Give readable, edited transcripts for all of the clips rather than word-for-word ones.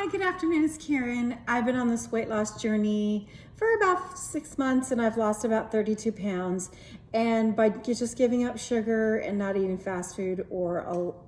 Hi, good afternoon, it's Karen. I've been on this weight loss journey for about 6 months and I've lost about 32 pounds. And by just giving up sugar and not eating fast food or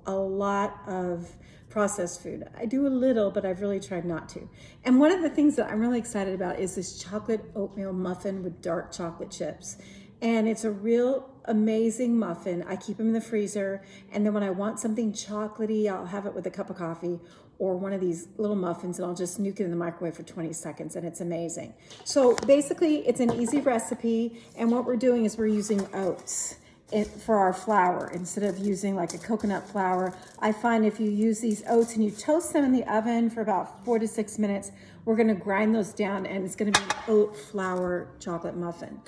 a lot of processed food. I do a little, but I've really tried not to. And one of the things that I'm really excited about is this chocolate oatmeal muffin with dark chocolate chips. And it's a real amazing muffin. I keep them in the freezer. And then when I want something chocolatey, I'll have it with a cup of coffee or one of these little muffins and I'll just nuke it in the microwave for 20 seconds and it's amazing. So basically it's an easy recipe. And what we're doing is we're using oats for our flour instead of using like a coconut flour. I find if you use these oats and you toast them in the oven for about 4 to 6 minutes, we're gonna grind those down and it's gonna be an oat flour chocolate muffin.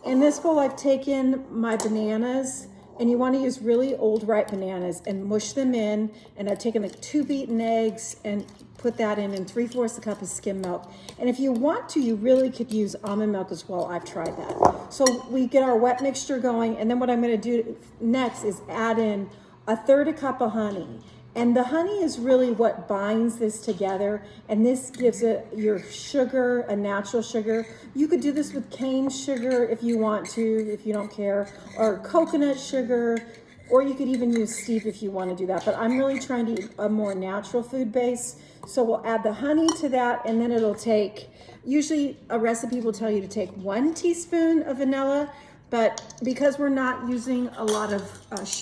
In this bowl, I've taken my bananas, and you want to use really old ripe bananas and mush them in. And I've taken like 2 beaten eggs and put that in and 3/4 a cup of skim milk. And if you want to, you really could use almond milk as well. I've tried that. So we get our wet mixture going, and then what I'm going to do next is add in 1/3 cup of honey. And the honey is really what binds this together, and this gives it your sugar, a natural sugar. You could do this with cane sugar if you want to, if you don't care, or coconut sugar, or you could even use steep if you want to do that. But I'm really trying to eat a more natural food base. So we'll add the honey to that, and then it'll take, usually a recipe will tell you to take 1 teaspoon of vanilla, but because we're not using a lot of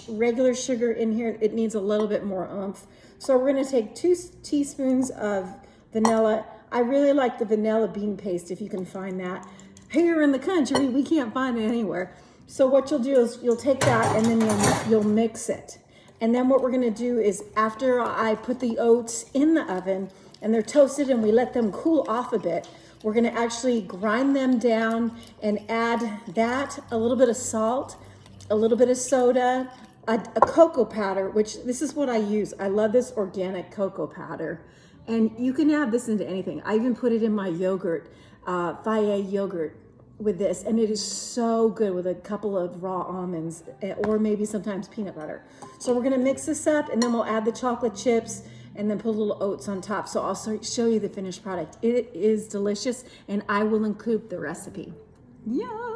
regular sugar in here, it needs a little bit more oomph. So we're gonna take 2 teaspoons of vanilla. I really like the vanilla bean paste, if you can find that. Here in the country, we can't find it anywhere. So what you'll do is you'll take that and then you'll mix it. And then what we're gonna do is after I put the oats in the oven and they're toasted and we let them cool off a bit, we're gonna actually grind them down and add that, a little bit of salt, a little bit of soda, a cocoa powder, which this is what I use. I love this organic cocoa powder. And you can add this into anything. I even put it in my yogurt, Faye yogurt with this, and it is so good with a couple of raw almonds or maybe sometimes peanut butter. So we're gonna mix this up and then we'll add the chocolate chips and then put a little oats on top. So I'll show you the finished product. It is delicious and I will include the recipe. Yeah.